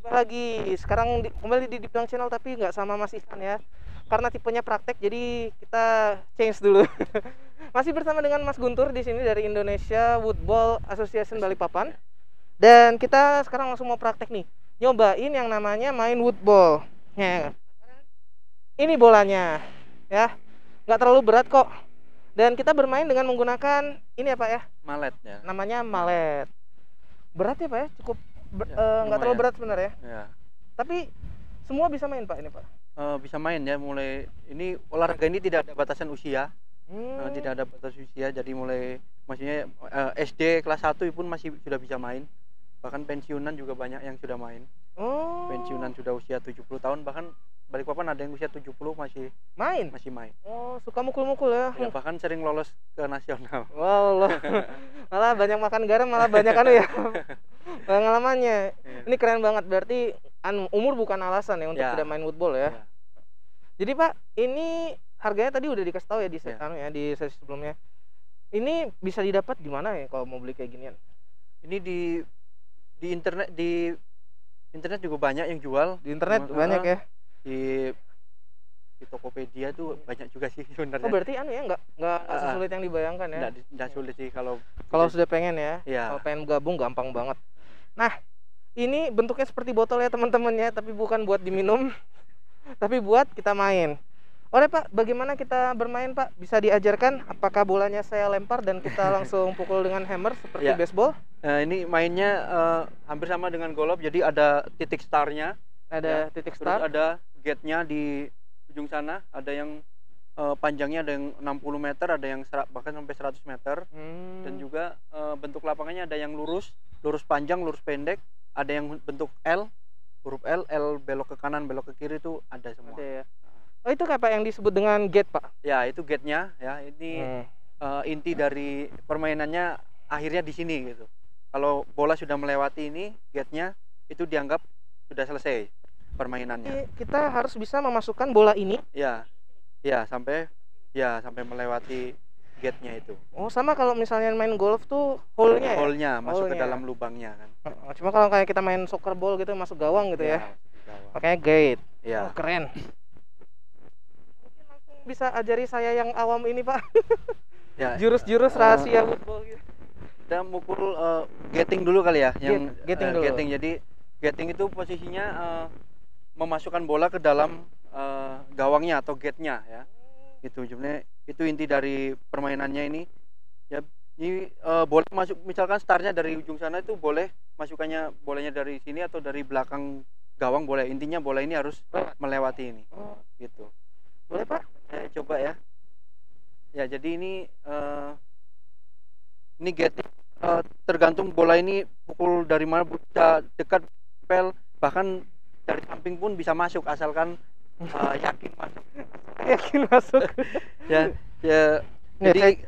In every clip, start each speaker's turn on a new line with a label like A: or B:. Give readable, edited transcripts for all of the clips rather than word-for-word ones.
A: Jumpa lagi. Sekarang kembali di Dibilang Channel tapi nggak sama Mas Ihsan ya. Karena tipenya praktek jadi kita change dulu. Masih bersama dengan Mas Guntur di sini dari Indonesia Woodball Association Balikpapan. Dan kita sekarang langsung mau praktek nih. Nyobain yang namanya main woodball. Ya. Ini bolanya ya. Nggak terlalu berat kok. Dan kita bermain dengan menggunakan ini apa ya?
B: Malet ya.
A: Namanya malet. Berat ya Pak ya? Cukup nggak terlalu berat sebenarnya.
B: Ya.
A: Tapi semua bisa main Pak ini Pak?
B: Bisa main ya, mulai ini olahraga ini tidak ada batasan usia. Tidak ada batas usia, jadi mulai maksudnya SD kelas 1 pun masih sudah bisa main. Bahkan pensiunan juga banyak yang sudah main. Pensiunan sudah usia 70 tahun, bahkan Balikpapan ada yang usia 70 masih main.
A: Oh, suka mukul-mukul ya.
B: Ya, bahkan sering lolos ke nasional.
A: Wow, malah banyak makan garam, malah banyak ya pengalamannya.
B: Ya.
A: Ini keren banget, berarti umur bukan alasan ya untuk tidak main woodball ya. Jadi Pak, ini harganya tadi udah dikasih tahu ya di di sesi sebelumnya. Ini bisa didapat di mana ya kalau mau beli kayak ginian?
B: Ini di internet juga banyak yang jual.
A: Di internet banyak ya.
B: Di Tokopedia tuh banyak juga sih sebenarnya.
A: Oh, berarti ya nggak sesulit yang dibayangkan ya?
B: Nggak sulit sih kalau
A: sudah pengen ya. Kalau pengen gabung gampang banget. Nah, ini bentuknya seperti botol ya teman-teman ya, tapi bukan buat diminum, tapi buat kita main. Oke Pak, bagaimana kita bermain Pak? Bisa diajarkan? Apakah bolanya saya lempar dan kita langsung pukul dengan hammer seperti baseball?
B: Ini mainnya hampir sama dengan golf, jadi ada titik startnya.
A: Ada titik start.
B: Ada gate-nya di ujung sana, ada yang panjangnya ada yang 60 meter, ada yang bahkan sampai 100 meter. Dan juga bentuk lapangannya ada yang lurus panjang, lurus pendek, ada yang bentuk L, huruf L belok ke kanan, belok ke kiri, itu ada semua.
A: Ada ya. Oh, itu kayak Pak yang disebut dengan gate Pak? Ya,
B: itu gate-nya ya. Ini inti dari permainannya akhirnya di sini gitu. Kalau bola sudah melewati ini gate-nya, itu dianggap sudah selesai permainannya.
A: Jadi kita harus bisa memasukkan bola ini?
B: Ya, sampai melewati gate-nya itu.
A: Oh, sama kalau misalnya main golf tuh hole-nya ya?
B: Hole-nya masuk ke dalam lubangnya kan.
A: Cuma kalau kayak kita main soccer ball gitu masuk gawang gitu ya. Makanya gate.
B: Ya.
A: Oh, keren. Mungkin langsung bisa ajari saya yang awam ini Pak. Ya. Jurus-jurus rahasia woodball gitu.
B: Kita mukul gating dulu kali ya, yang
A: gating dulu.
B: Jadi gating itu posisinya memasukkan bola ke dalam gawangnya atau gate-nya ya. Itu sebenarnya itu inti dari permainannya ini. Ya, ini boleh masuk, misalkan startnya dari ujung sana itu boleh masukannya bolanya dari sini atau dari belakang gawang boleh. Intinya bola ini harus melewati ini. Gitu.
A: Boleh Pak?
B: Saya coba ya. Ya, jadi ini gating tergantung bola ini pukul dari mana, bisa dekat, pel, bahkan dari samping pun bisa masuk asalkan yakin masuk. ya jadi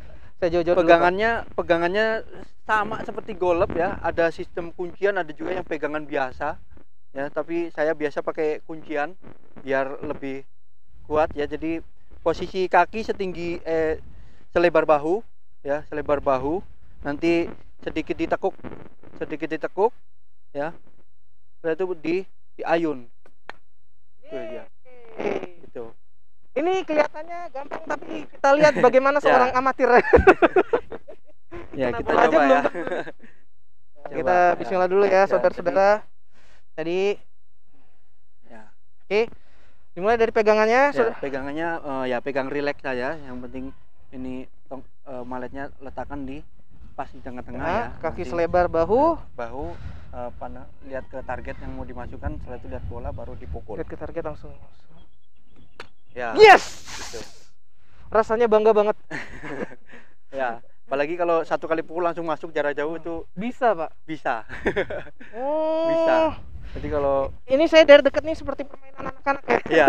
B: pegangannya sama seperti golf ya, ada sistem kuncian, ada juga yang pegangan biasa ya, tapi saya biasa pakai kuncian biar lebih kuat ya. Jadi posisi kaki selebar bahu ya, nanti sedikit ditekuk ya, setelah itu diayun. Itu dia. Gitu.
A: Ini kelihatannya gampang, tapi kita lihat bagaimana seorang amatir.
B: Ya, kita coba ya.
A: Kita bismillah dulu ya, saudara-saudara. Tadi
B: ya.
A: Oke. Dimulai dari pegangannya.
B: Pegangannya pegang rileks saja. Yang penting ini maletnya letakkan pas di tengah-tengah ya.
A: Kaki selebar bahu.
B: Lihat ke target yang mau dimasukkan, setelah itu lihat bola baru dipukul.
A: Lihat ke target langsung.
B: Ya.
A: Yes.
B: Gitu.
A: Rasanya bangga banget.
B: Ya, apalagi kalau satu kali pukul langsung masuk jarak jauh itu
A: bisa, Pak.
B: Bisa.
A: Bisa.
B: Jadi kalau
A: ini saya dari dekat nih seperti permainan anak-anak ya.
B: Iya,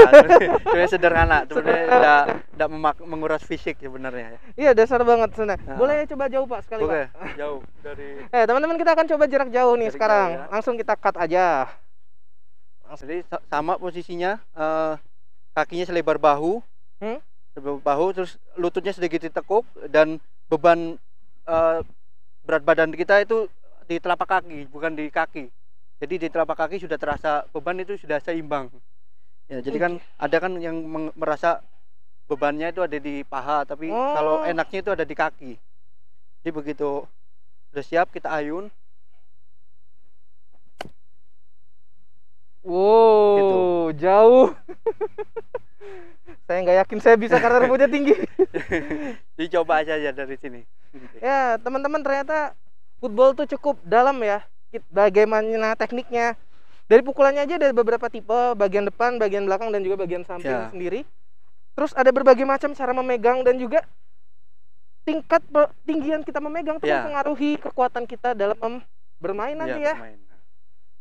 B: sebenarnya sederhana, sebenarnya tidak menguras fisik sebenarnya.
A: Iya, dasar banget sebenarnya. Boleh coba jauh Pak sekali
B: Pak? Jauh dari.
A: Teman-teman kita akan coba jarak jauh nih sekarang. Jauh, ya. Langsung kita cut aja.
B: Jadi sama posisinya, kakinya selebar bahu, terus lututnya sedikit ditekuk, dan beban berat badan kita itu di telapak kaki, bukan di kaki. Jadi di telapak kaki sudah terasa beban itu sudah seimbang. Ya, jadi kan ada kan yang merasa bebannya itu ada di paha, tapi kalau enaknya itu ada di kaki. Jadi begitu udah siap kita ayun.
A: Wow,
B: Gitu.
A: jauh. Saya nggak yakin saya bisa karena rumputnya tinggi.
B: Dicoba aja ya dari sini.
A: Ya, teman-teman, ternyata football tuh cukup dalam ya. Bagaimana tekniknya. Dari pukulannya aja ada beberapa tipe, bagian depan, bagian belakang, dan juga bagian samping sendiri. Terus ada berbagai macam cara memegang, dan juga tingkat tinggian kita memegang itu mempengaruhi kekuatan kita dalam bermain nanti ya.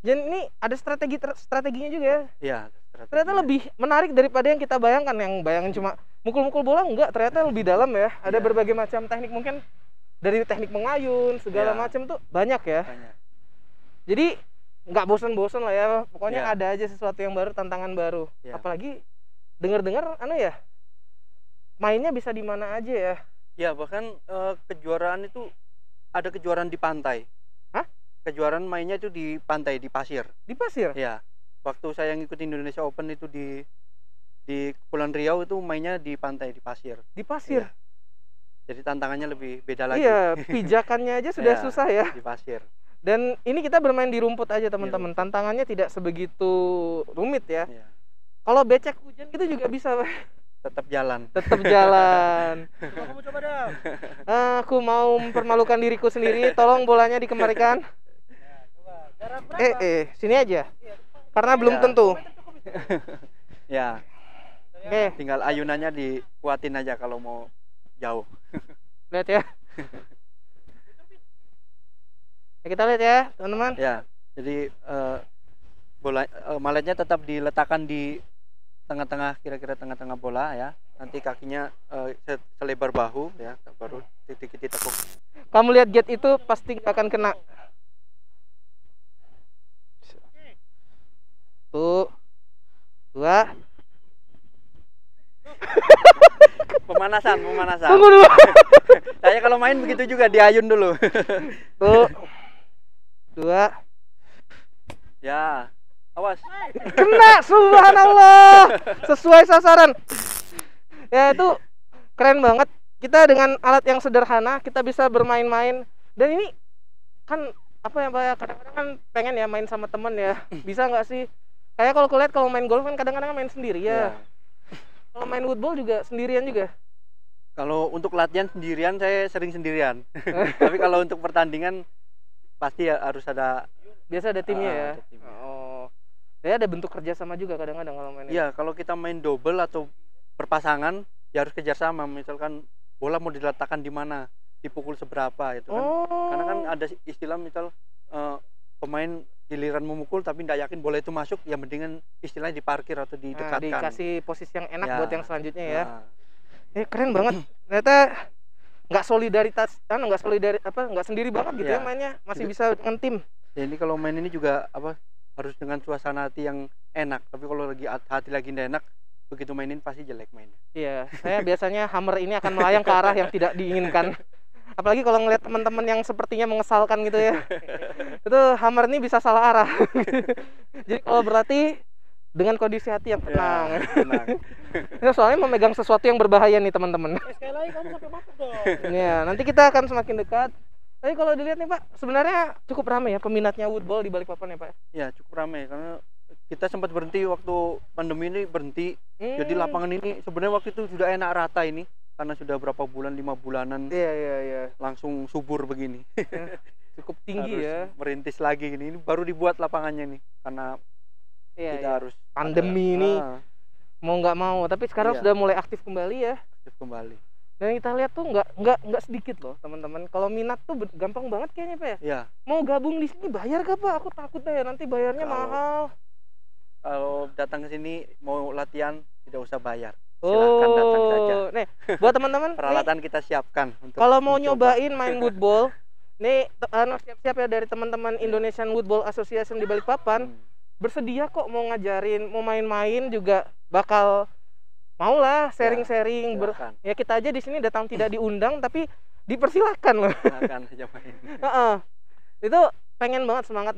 A: Dan ini ada strateginya juga ya.
B: Iya.
A: Ternyata lebih menarik daripada yang kita bayangkan. Yang bayangin cuma mukul-mukul bola, enggak. Ternyata lebih dalam ya. Ada berbagai macam teknik, mungkin dari teknik mengayun segala macam tuh banyak ya. Jadi nggak bosan-bosan lah ya. Pokoknya ada aja sesuatu yang baru, tantangan baru. Apalagi dengar-dengar mainnya bisa di mana aja ya.
B: Ya, bahkan kejuaraan itu ada kejuaraan di pantai.
A: Hah?
B: Kejuaraan mainnya itu di pantai, di pasir.
A: Di pasir?
B: Ya. Waktu saya ngikutin Indonesia Open itu di Kepulauan Riau itu mainnya di pantai, di pasir.
A: Di pasir?
B: Ya. Jadi tantangannya lebih beda lagi.
A: Iya, pijakannya aja sudah susah ya.
B: Di pasir.
A: Dan ini kita bermain di rumput aja teman-teman. Tantangannya tidak sebegitu rumit ya. Kalau becek hujan gitu juga bisa.
B: Tetap jalan.
A: Tetap jalan.
C: Kamu coba dong.
A: Aku mau mempermalukan diriku sendiri. Tolong bolanya dikembalikan. Sini aja. Karena belum tentu.
B: Ya.
A: Oke.
B: Tinggal ayunannya dikuatin aja kalau mau jauh.
A: Lihat ya. Kita lihat ya, teman-teman.
B: Ya. Jadi maletnya tetap diletakkan di tengah-tengah, kira-kira tengah-tengah bola ya. Nanti kakinya selebar bahu ya, baru titik tekuk.
A: Kamu lihat gate itu pasti akan kena. Tuh. 2.
B: Pemanasan.
A: Tunggu dulu.
B: Saya kalau main begitu juga, diayun dulu.
A: Tuh. 2.
B: Ya. Awas.
A: Kena, subhanallah. Sesuai sasaran. Ya, itu keren banget. Kita dengan alat yang sederhana kita bisa bermain-main. Dan ini kan apa ya Pak ya, kadang-kadang kan pengen ya main sama temen ya. Bisa nggak sih? Kayak kalau kulihat kalau main golf kan kadang-kadang main sendiri ya. Kalau main football juga sendirian juga.
B: Kalau untuk latihan sendirian saya sering sendirian. Tapi kalau untuk pertandingan pasti ya harus ada.
A: Biasa ada timnya ya.
B: Ada timnya.
A: Oh. Ya ada bentuk kerjasama juga kadang-kadang kalau main.
B: Iya, kalau kita main double atau berpasangan ya harus kerjasama. Misalkan bola mau diletakkan di mana, dipukul seberapa itu kan. Karena kan ada istilah misal pemain giliran memukul tapi tidak yakin bola itu masuk, ya mendingan istilahnya diparkir atau didekatkan.
A: Dikasih posisi yang enak buat yang selanjutnya ya. Keren banget. Ternyata nggak sendiri banget gitu ya mainnya, masih bisa dengan tim.
B: Jadi kalau main ini juga harus dengan suasana hati yang enak. Tapi kalau hati lagi tidak enak, begitu mainin pasti jelek mainnya. Iya,
A: saya biasanya hammer ini akan melayang ke arah yang tidak diinginkan. Apalagi kalau ngeliat teman-teman yang sepertinya mengesalkan gitu ya. Itu hammer ini bisa salah arah. Jadi kalau berarti dengan kondisi hati yang tenang. Ya, soalnya memegang sesuatu yang berbahaya nih teman-teman.
C: Sekali lagi kamu sampai masuk dong.
A: Ya, nanti kita akan semakin dekat. Tapi kalau dilihat nih Pak, sebenarnya cukup ramai ya peminatnya woodball di Balikpapan ya Pak?
B: Ya cukup ramai karena kita sempat berhenti waktu pandemi ini berhenti. Jadi lapangan ini sebenarnya waktu itu sudah enak rata ini. Karena sudah berapa bulan, 5 bulanan langsung subur begini.
A: Ya, cukup tinggi
B: harus
A: ya.
B: Merintis lagi ini baru dibuat lapangannya nih karena kita harus
A: pandemi ini mau nggak mau, tapi sekarang sudah mulai aktif kembali ya.
B: Aktif kembali.
A: Dan kita lihat tuh nggak sedikit loh teman-teman. Kalau minat tuh gampang banget kayaknya Pak ya.
B: Iya.
A: Mau gabung di sini bayar gak Pak? Aku takut deh nanti bayarnya mahal.
B: Kalau datang ke sini mau latihan tidak usah bayar. Silahkan datang saja.
A: Nih, buat teman-teman
B: peralatan kita siapkan untuk
A: kalau mau nyobain main woodball, nih siap-siap ya dari teman-teman Indonesian Woodball Association di Balikpapan. Bersedia kok mau ngajarin, mau main-main juga bakal mau lah sharing-sharing. Ya kita aja di sini datang tidak diundang tapi dipersilahkan loh.
B: Silakan aja main.
A: Itu pengen banget semangat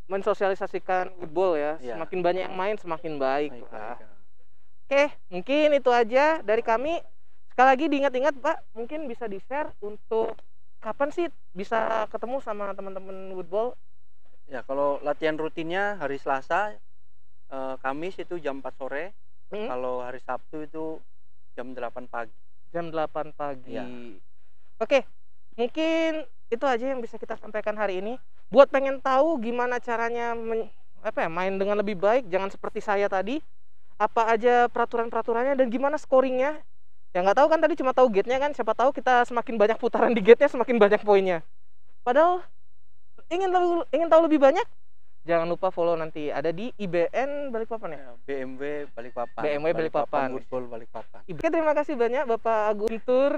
A: mensosialisasikan football ya.
B: Iya.
A: Semakin banyak yang main semakin baik
B: Baik,
A: lah.
B: baik.
A: Oke, mungkin itu aja dari kami. Sekali lagi diingat-ingat Pak, mungkin bisa di-share untuk kapan sih bisa ketemu sama teman-teman football?
B: Ya, kalau latihan rutinnya hari Selasa, Kamis itu jam 4 sore.
A: Hmm?
B: Kalau hari Sabtu itu jam 8 pagi.
A: Jam 8 pagi.
B: Iya.
A: Oke, mungkin itu aja yang bisa kita sampaikan hari ini. Buat pengen tahu gimana caranya main dengan lebih baik, jangan seperti saya tadi. Apa aja peraturan-peraturannya dan gimana scoringnya? Ya nggak tahu kan tadi cuma tahu gate-nya kan. Siapa tahu kita semakin banyak putaran di gate-nya semakin banyak poinnya. Padahal ingin tahu lebih banyak? Jangan lupa follow nanti ada di IBN Balikpapan ya.
B: Ya, BMW Balikpapan.
A: BMW Balikpapan.
B: Football Balikpapan.
A: Oke, terima kasih banyak Bapak Guntur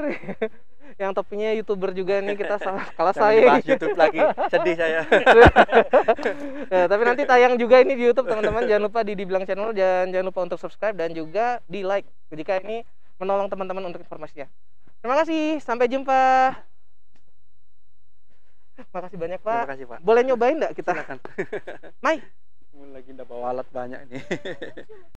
A: yang topinya YouTuber juga nih kita kalah
B: Jangan
A: saya.
B: dibahas YouTube lagi. Sedih saya.
A: Ya, tapi nanti tayang juga ini di YouTube teman-teman. Jangan lupa di Dibilang Channel dan jangan lupa untuk subscribe dan juga di like jika ini menolong teman-teman untuk informasinya. Terima kasih, sampai jumpa. Makasih banyak Pak.
B: Terima kasih, Pak.
A: Boleh nyobain nggak kita?
B: Silakan.
A: Mai.
B: Lagi udah bawa alat banyak nih.